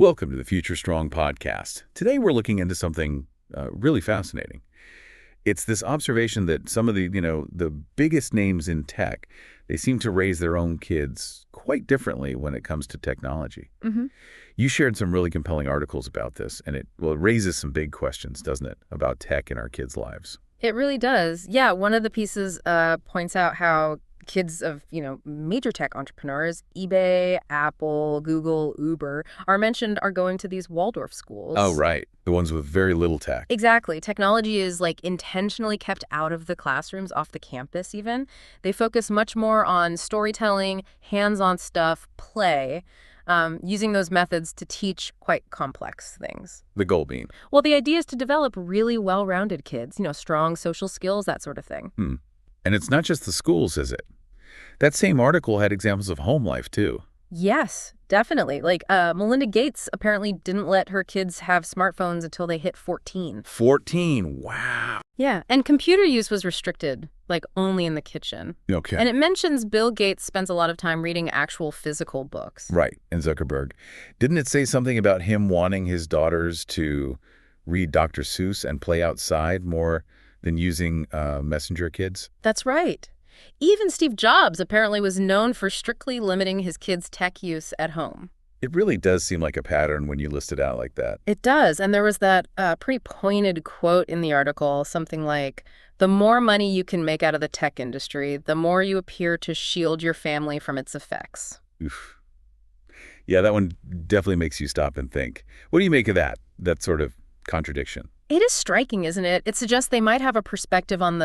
Welcome to the Future Strong podcast. Today we're looking into something really fascinating. It's this observation that some of the biggest names in tech, they seem to raise their own kids quite differently when it comes to technology. Mm-hmm. You shared some really compelling articles about this, and it raises some big questions, doesn't it, about tech in our kids' lives? It really does. Yeah, one of the pieces points out how kids of, major tech entrepreneurs, eBay, Apple, Google, Uber, are going to these Waldorf schools. Oh, right. The ones with very little tech. Exactly. Technology is intentionally kept out of the classrooms, off the campus even. They focus much more on storytelling, hands-on stuff, play, using those methods to teach quite complex things. The goal being? Well, the idea is to develop really well-rounded kids, strong social skills, that sort of thing. And it's not just the schools, is it? That same article had examples of home life, too. Yes, definitely. Melinda Gates apparently didn't let her kids have smartphones until they hit 14. 14? Wow. Yeah, and computer use was restricted, only in the kitchen. Okay. And it mentions Bill Gates spends a lot of time reading actual physical books. Right, and Zuckerberg. Didn't it say something about him wanting his daughters to read Dr. Seuss and play outside more than using messenger kids? That's right. Even Steve Jobs apparently was known for strictly limiting his kids' tech use at home. It really does seem like a pattern when you list it out like that. It does. And there was that pretty pointed quote in the article, something like, "The more money you can make out of the tech industry, the more you appear to shield your family from its effects." Oof. Yeah, that one definitely makes you stop and think. What do you make of that sort of contradiction? It is striking, isn't it? It suggests they might have a perspective on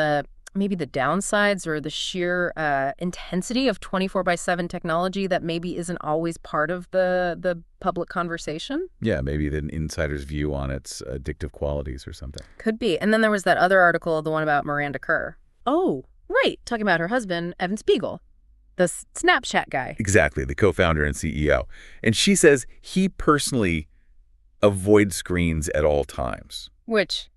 maybe the downsides or the sheer intensity of 24/7 technology that maybe isn't always part of the public conversation. Yeah, maybe an insider's view on its addictive qualities or something. Could be. And then there was that other article, the one about Miranda Kerr. Oh, right. Talking about her husband, Evan Spiegel, the Snapchat guy. Exactly, the co-founder and CEO. And she says he personally avoids screens at all times. Which,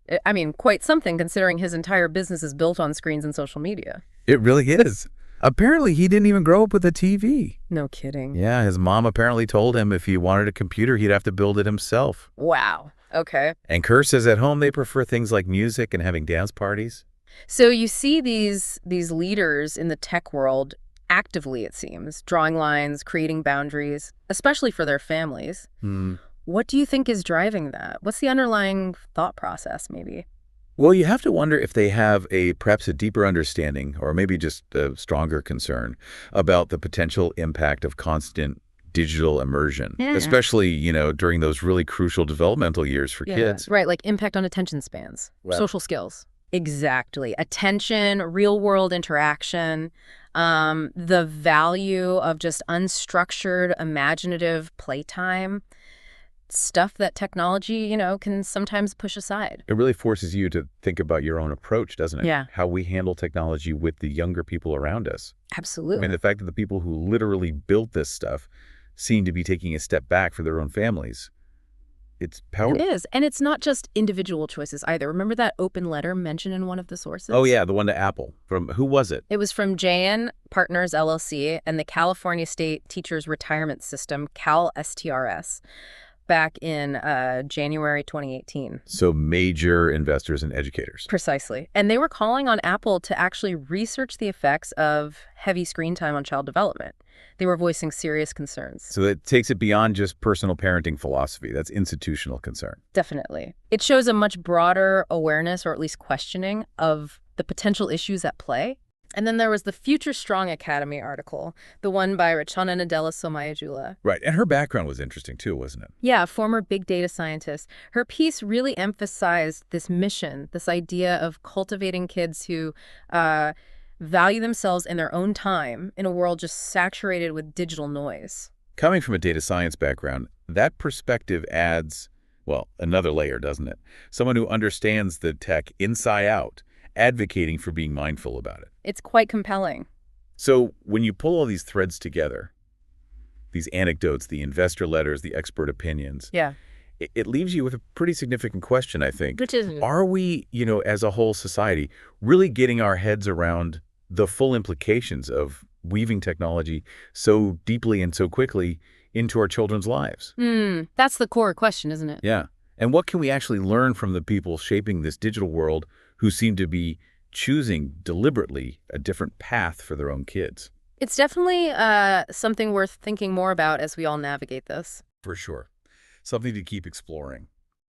quite something considering his entire business is built on screens and social media. It really is. Apparently, he didn't even grow up with a TV. No kidding. Yeah, his mom apparently told him if he wanted a computer, he'd have to build it himself. Wow. Okay. And Kerr says at home they prefer things like music and having dance parties. So you see these leaders in the tech world actively, it seems, drawing lines, creating boundaries, especially for their families. What do you think is driving that? What's the underlying thought process, maybe? Well, you have to wonder if they have perhaps a deeper understanding or maybe just a stronger concern about the potential impact of constant digital immersion, especially, during those really crucial developmental years for kids. Right, like impact on attention spans, social skills. Exactly. Attention, real-world interaction, the value of just unstructured, imaginative playtime. Stuff that technology, can sometimes push aside. It really forces you to think about your own approach, doesn't it? Yeah. How we handle technology with the younger people around us. Absolutely. The fact that the people who literally built this stuff seem to be taking a step back for their own families. It's powerful. It is. And it's not just individual choices either. Remember that open letter mentioned in one of the sources? Oh, yeah, the one to Apple. From who was it? It was from JN Partners, LLC, and the California State Teachers Retirement System, CalSTRS. Back in January 2018. So major investors and educators. Precisely. And they were calling on Apple to actually research the effects of heavy screen time on child development. They were voicing serious concerns. So that takes it beyond just personal parenting philosophy. That's institutional concern. Definitely. It shows a much broader awareness, or at least questioning, of the potential issues at play. And then there was the Future Strong Academy article, the one by Rachana Nadella-Somayajula. Right. And her background was interesting, too, wasn't it? Yeah, former big data scientist. Her piece really emphasized this mission, this idea of cultivating kids who value themselves in their own time in a world just saturated with digital noise. Coming from a data science background, that perspective adds, another layer, doesn't it? Someone who understands the tech inside out, advocating for being mindful about it. It's quite compelling. So when you pull all these threads together, these anecdotes, the investor letters, the expert opinions, it leaves you with a pretty significant question, I think. Which is, are we, as a whole society, really getting our heads around the full implications of weaving technology so deeply and so quickly into our children's lives? That's the core question, isn't it? Yeah. And what can we actually learn from the people shaping this digital world who seem to be choosing deliberately a different path for their own kids? It's definitely something worth thinking more about as we all navigate this. For sure. Something to keep exploring.